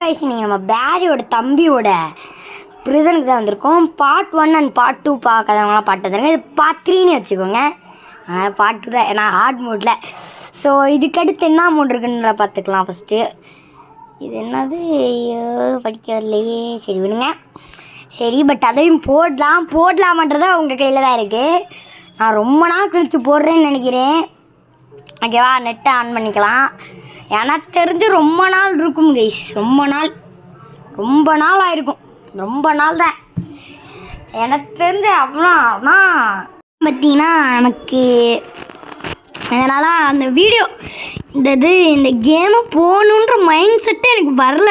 நீங்கள் நம்ம பேரியோட தம்பியோட ப்ரிசனுக்கு தான் வந்திருக்கோம். பார்ட் 1 அண்ட் பார்ட் 2 பார்க்காதவங்களாம் பார்ட் வந்துருங்க. இது பார்ட் 3ன்னு வச்சுக்கோங்க. ஆனால் பார்ட் 2 தான், ஏன்னா ஹார்ட் மோடில். ஸோ இதுக்கடுத்து என்ன மோட் இருக்குன்னு பார்த்துக்கலாம். ஃபஸ்ட்டு இது என்னது படிக்க வரலையே, சரி விடுங்க. சரி, பட் அதையும் போடலாமன்றதை உங்கள் கையில் தான் இருக்குது. நான் ரொம்ப நாள் கழித்து போடுறேன்னு நினைக்கிறேன். ஓகேவா, நெட்டை ஆன் பண்ணிக்கலாம். எனக்கு தெரிஞ்சு ரொம்ப நாள் இருக்கும் கைஸ், ரொம்ப நாள் ஆயிருக்கும். ரொம்ப நாள் தான் எனக்கு தெரிஞ்ச. அப்புறம் பார்த்தீங்கன்னா நமக்கு அதனால் அந்த வீடியோ இந்த கேமை போகணுன்ற மைண்ட் செட்டே எனக்கு வரல.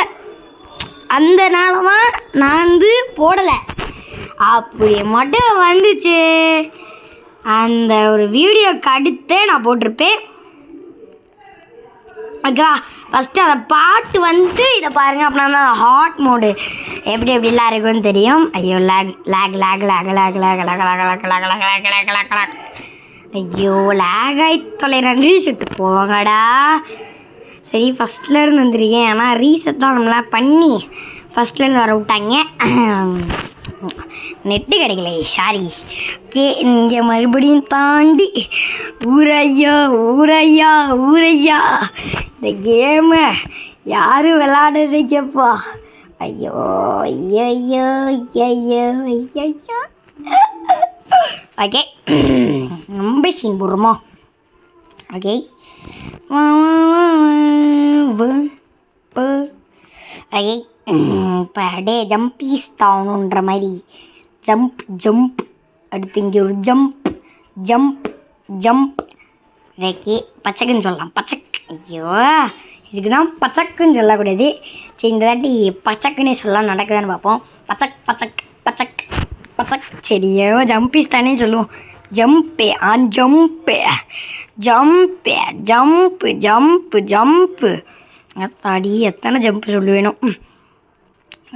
அந்தனால தான் நான் போடலை. அப்படி மட்டும் வந்துச்சு, அந்த ஒரு வீடியோக்கு அடுத்தே நான் போட்டிருப்பேன். ஓகேவா, ஃபஸ்ட்டு அதை பாட்டு இதை பாருங்கள். அப்படின்னா அந்த ஹாட் மோடு எப்படிலாம் இருக்குன்னு தெரியும். ஐயோ ஐயோ லேக் ஆகி தொலைறாங்க. ரீசெட்டு போவாங்கடா. சரி, ஃபஸ்ட்லேருந்து வந்துருக்கேன். ஆனால் ரீசெட் தான் நம்மளாம் பண்ணி ஃபஸ்ட்லேருந்து வர விட்டாங்க. நெட்டு கிடைக்கல, சாரி. ஓகே, இங்கே மறுபடியும் தாண்டி ஊரையா இந்த கேமை யாரும் விளாடுறதுக்கப்பா. ஐயோ ஐயோ ஐயோ ஐயோ. ஓகே, ரொம்ப சீன் போடுறோமோ. ஓகே, ஓகே, இப்போ அப்படியே ஜம்பீஸ் தாவணுன்ற மாதிரி ஜம்ப் அடுத்து இங்கே ஒரு ஜம்ப் ஓகே, பச்சக்குன்னு சொல்லலாம். ஐயோ, இதுக்கு தான் பச்சக்குன்னு சொல்லக்கூடாது. சரி, இந்த தாட்டி பச்சக்குன்னே சொல்லலாம். நடக்குதான்னு பார்ப்போம். பச்சக் சரியோ, ஜம்பீஸ் தானே சொல்லுவோம். ஜம்பு தாடி எத்தனை ஜம்ப் சொல்லுவேணும்.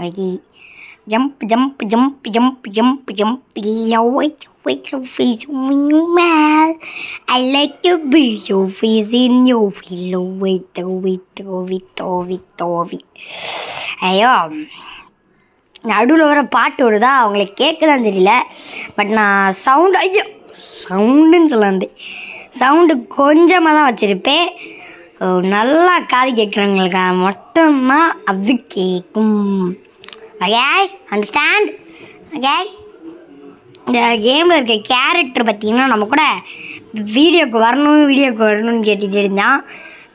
Okay, jump I like to be your face in your pillow with. ஐயோ, நடுவில் வர பாட்டு வருதா, அவங்களுக்கு கேட்குதான் தெரியல. பட் நான் சவுண்டுன்னு சொல்ல சவுண்டு கொஞ்சமாக தான் வச்சுருப்பேன். நல்லா காது கேட்குறவங்களுக்கு மட்டும்தான் அது கேட்கும். Okay, understand. ஓகே, இந்த கேமில் இருக்க கேரக்டர் பார்த்திங்கன்னா நம்ம கூட வீடியோக்கு வரணும்னு கேட்டுகிட்டு இருந்தான்.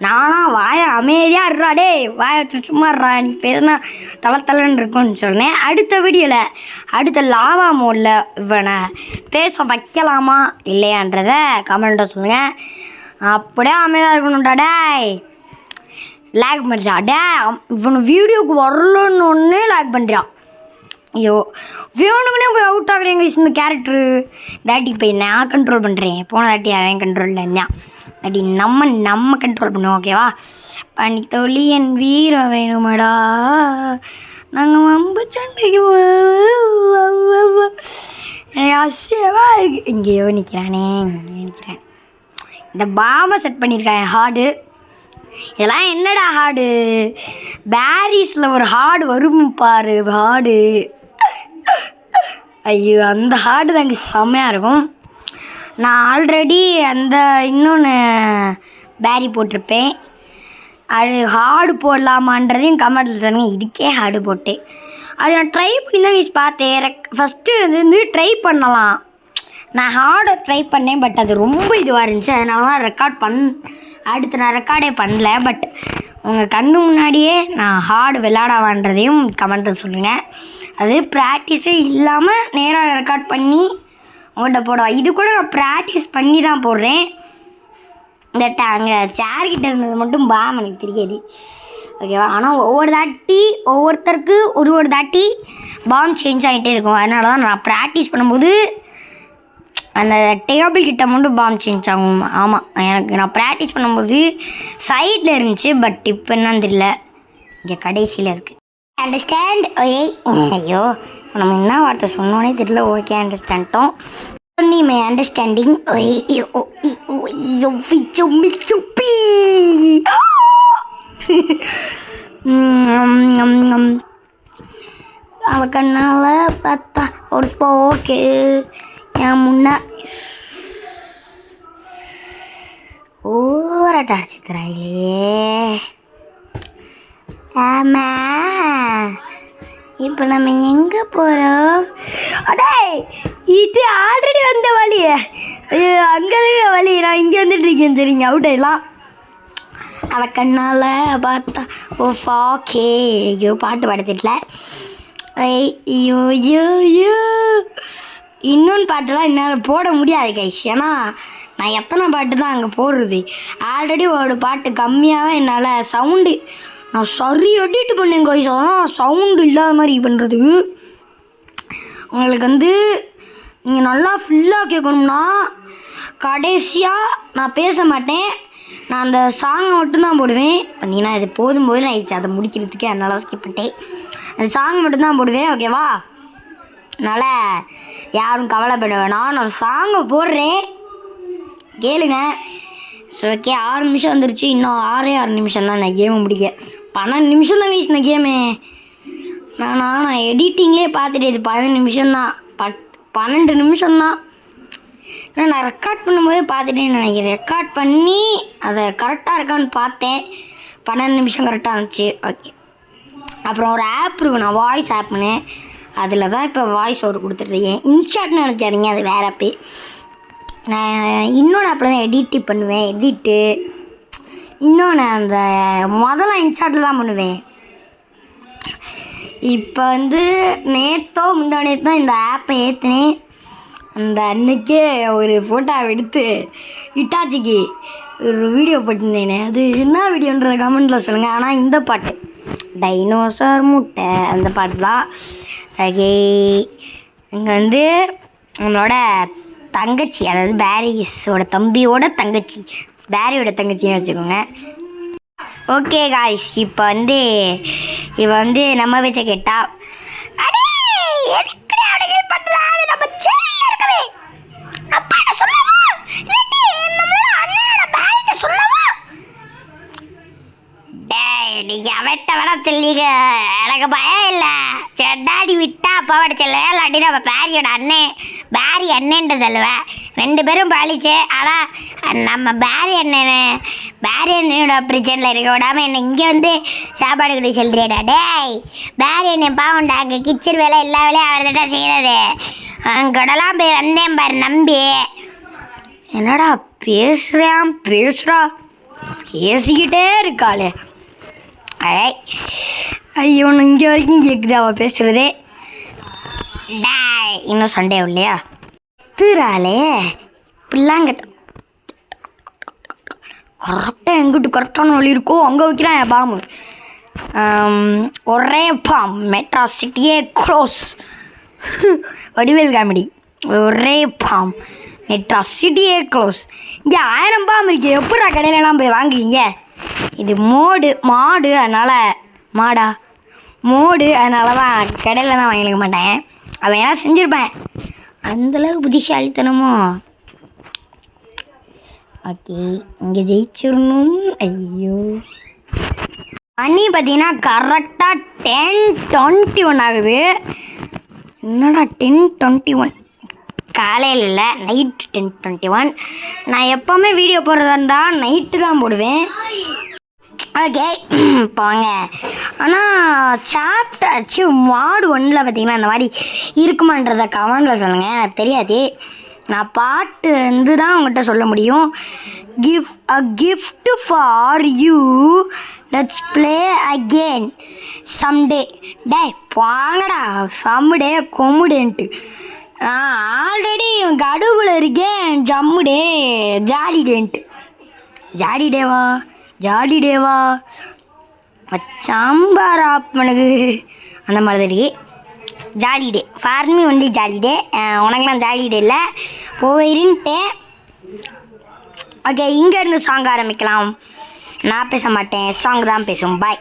நானும் வாயை அமைதியாக இருறா, டே வாயை வச்சு சும்மா இருறா, நீ பேசுனா தலைன்னு இருக்கும்னு சொன்னேன். அடுத்த லாவா மோடில் இவனை பேச வைக்கலாமா இல்லையான்றதை கமெண்ட்டை சொல்லுங்கள். அப்படியே அமைதியாக இருக்கணும்டா. டேய் லேக் பண்ணுறா, இவனு வீடியோக்கு வரலன்னு ஒன்று லேக் பண்ணுறான். ஐயோ, வேணுக்குனே போய் அவுட் ஆகுறேங்க இந்த கேரக்டரு. தாட்டி போய் நான் கண்ட்ரோல் பண்ணுறேன். போன தாட்டி அவன் கண்ட்ரோலில் இருந்தான். அப்படி நம்ம கண்ட்ரோல் பண்ணுவோம். ஓகேவா, பண்ணி தொழி என் வீரம் வேணுமாடா, நாங்கள் வம்பு சண்டைக்கு அசியமாக இருக்கு. இங்கேயோ நிற்கிறேன். இந்த பாம்பை செட் பண்ணியிருக்கேன் ஹார்டு. இதெல்லாம் என்னடா ஹார்டு? பேரிஸில் ஒரு ஹார்டு வரும் பாரு, ஹார்டு. ஐயோ, அந்த ஹார்டு தாங்க செம்மையாக இருக்கும். நான் ஆல்ரெடி இன்னொன்று பேரி போட்டிருப்பேன். அது ஹார்டு போடலாமான்றதையும் கமெண்ட்டில் சொன்னீங்க. இதுக்கே ஹார்டு போட்டேன். அது நான் ட்ரை பண்ணி தான் பார்த்தேன். ஃபஸ்ட்டு ட்ரை பண்ணலாம். நான் ஹார்டை ட்ரை பண்ணேன், பட் அது ரொம்ப இதுவாக இருந்துச்சு. அதனால தான் அடுத்து நான் ரெக்கார்டே பண்ணல. பட் உங்கள் கண்ணு முன்னாடியே நான் ஹார்டு விளையாடாவான்றதையும் கமெண்ட்டில் சொல்லுங்கள். அது ப்ராக்டிஸே இல்லாமல் நேராக ரெக்கார்ட் பண்ணி உங்கள்கிட்ட போடுவேன். இது கூட நான் ப்ராக்டிஸ் பண்ணி தான் போடுறேன். இந்த அங்கே சேர்கிட்ட இருந்தது மட்டும் எனக்கு தெரியாது. ஓகேவா, ஆனால் ஒவ்வொருத்தருக்கு ஒரு தாட்டி பாம் சேஞ்ச் ஆகிட்டே இருக்கும். அதனால தான் நான் ப்ராக்டிஸ் பண்ணும்போது அந்த டேபிள் கிட்ட மட்டும் பாம் சேஞ்ச் ஆகும். ஆமாம், நான் ப்ராக்டிஸ் பண்ணும்போது சைடில் இருந்துச்சு. பட் இப்போ என்னன்னு தெரியல, இங்கே கடைசியில் இருக்குது. அண்டர்ஸ்டாண்ட். ஐயோ, நம்ம என்ன வார்த்தை சொன்னோன்னே தெரியல. ஓகே, அண்டர்ஸ்டாண்டோம். My understanding. அவ கண்ணால் பார்த்தா ஒரு போக்கு என் முன்னா ஓவராட்ட அடிச்சுக்கிறாங்களே. ஆமாம், இப்போ நம்ம எங்கே போகிறோம்? அடே, இது ஆல்ரெடி வந்த வழி. அங்கே வழி, நான் இங்கே வந்துட்டுருக்கேன். சரிங்க, அவுட் ஆயிடலாம். அவள் கண்ணால் பார்த்தா ஓ ஃபாக்கே. ஐயோ, பாட்டு பாடுத்திட்டல. ஐயோ ஐயோ ஐயோ, இன்னொன்று பாட்டுலாம் என்னால் போட முடியாது கைஸ். ஏன்னா நான் எத்தனை பாட்டு தான் அங்கே போடுறது. ஆல்ரெடி ஒரு பாட்டு கம்மியாகவே என்னால் சவுண்டு நான் சரி எடிட் பண்ணேன் கைஸ். ஆனால் சவுண்டு இல்லாத மாதிரி பண்ணுறதுக்கு உங்களுக்கு நீங்கள் நல்லா ஃபுல்லாக கேட்கணும்னா கடைசியாக நான் பேச மாட்டேன். நான் அந்த சாங்கை மட்டும்தான் போடுவேன். பண்ணினா இது போதும்போது நான் ஆயிடுச்சு அதை முடிக்கிறதுக்கு, அதனால ஸ்கிப் பண்ணிட்டேன். அந்த சாங் மட்டும்தான் போடுவேன், ஓகேவா? அதனால் யாரும் கவலைப்பட வேணாம். நான் சாங்கை போடுறேன், கேளுங்க. சரி, ஓகே. 6 நிமிஷம் வந்துருச்சு. இன்னும் 6 நிமிஷம் தான் நான் கேமை முடிக்க. 12 நிமிஷம் தாங்க இந்த கேமு. நான் எடிட்டிங்லேயே பார்த்துட்டு இது 15 நிமிஷம்தான், 12 நிமிஷம்தான். நான் ரெக்கார்ட் பண்ணும்போதே பார்த்துட்டேன்னு நினைக்கிறேன். ரெக்கார்ட் பண்ணி அதை கரெக்டாக இருக்கான்னு பார்த்தேன். 12 நிமிஷம் கரெக்டாக இருந்துச்சு, ஓகே. அப்புறம் ஒரு ஆப் இருக்கும், நான் வாய்ஸ் ஆப்னு, அதில் தான் இப்போ வாய்ஸ் ஓவர் கொடுத்துட்ருக்கேன். இன்ஸ்டாட்னு நினைக்காதீங்க, அது வேறு ஆப்பு. நான் இன்னொன்று ஆப்பில் தான் எடிட்டு பண்ணுவேன். இன்னொன்று அந்த முதல்ல இன்ஸ்டாட்டில் தான் பண்ணுவேன். இப்போ நேற்றோ முந்தானேத்து தான் இந்த ஆப்பை ஏற்றினேன். அந்த அன்னைக்கே ஒரு ஃபோட்டோவை எடுத்து இட்டாச்சிக்கு ஒரு வீடியோ போட்டிருந்தேனே, அது என்ன வீடியோன்றத கமெண்ட்டில் சொல்லுங்கள். ஆனால் இந்த பாட்டு டைனோசர் முட்டை அந்த பாட்டு தான். ஓகே, இங்கே நம்மளோட தங்கச்சி, அதாவது பேரிஸோட தம்பியோட தங்கச்சி, பேரியோட தங்கச்சின்னு வச்சுக்கோங்க. ஓகே காய்ஸ், இப்போ இவ நம்ம பேச்ச கேட்டா அடே எதுக்குடா அப்படியே பண்றா? நம்ம செல்லியா இருக்கவே அப்பாட்ட சொல்லவா இல்லடி நம்மளோட அண்ணனோட பேரிட்ட சொல்லவா? டேய், நீங்க அவட்ட வேணா சொல்லிங்க, எனக்கு பயம் இல்லை. செட்டாடி விட்டா அப்பாவோட சொல்லுவேன், இல்லாட்டி நம்ம பேரியோட பேரி அண்ணன்ட்டு சொல்லுவேன். 2 பேரும் பாலிச்சு. ஆனால் நம்ம பேரி அண்ணனோட பிரச்சனையில் இருக்க விடாமல் என்னை இங்கே சாப்பாடு கிட்ட சொல்றியடா. டேய், பேரி அண்ணன் பாவண்டா, அங்கே கிச்சன் வேலை எல்லா வேலையும் அவர் தான் செய்கிறது. அங்கடலாம் போய் வந்தேன் பாரு நம்பி. என்னடா பேசுகிறா பேசிக்கிட்டே இருக்காளே. ஐயோ, இங்கே வரைக்கும் கேட்குது அவள் பேசுகிறதே. டாய், இன்னும் சண்டே இல்லையா? திராலே இப்படிலாங்க கரெக்டாக எங்கிட்ட கரெக்டான வழி இருக்கோ அங்கே வைக்கிறான் என் பாம்பு. ஒரே பாம் மெட்ரா சிட்டியே க்ளோஸ். வடிவேல் காமெடி. ஒரே பாம் மெட்ரா சிட்டியே க்ளோஸ். இங்கே 1000 பாம்பு இருக்கு, எப்படா கடையிலலாம் போய் வாங்குவீங்க? இது மாடு அதனால் மோடு அதனால தான் கடையில் தான் வாங்கிக்க மாட்டேன். அவன் ஏன்னா செஞ்சுருப்பேன், அந்தளவுக்கு புத்திசாலித்தனமோ. ஓகே, இங்கே ஜெயிச்சிடணும். ஐயோ, மணி பார்த்தீங்கன்னா கரெக்டாக 10:21 ஆகுது. என்னடா 10:21? காலையில் இல்லை, நைட்டு 10:21. நான் எப்போவுமே வீடியோ போடுறதா இருந்தால் நைட்டு தான் போடுவேன். ஓகே, போங்க. ஆனால் சாப்டர் மாடு 1ல் பார்த்தீங்கன்னா இந்த மாதிரி இருக்குமான்றதை கமெண்டில் சொல்லுங்கள், எனக்கு தெரியாது. நான் பாட்டு தான் உங்கள்கிட்ட சொல்ல முடியும். Gift for you, let's play again someday. டே வாங்கடா, சம்டே கொம்முடேன்ட்டு. நான் ஆல்ரெடி கடுவில் இருக்கேன். ஜம்முடே ஜாலிடேன்ட்டு. ஜாலிடேவா சாம்பார் ஆப்பனுக்கு அந்த மாதிரி தான் இருக்கு. ஜாலிடே ஃபார் மீ ஒன்லி ஜாலிடே. உனக்குலாம் ஜாலிடே இல்லை, போயிருன்ட்டேன். ஓகே, இங்கேருந்து சாங் ஆரம்பிக்கலாம். நான் பேச மாட்டேன், சாங் தான் பேசும். பாய்.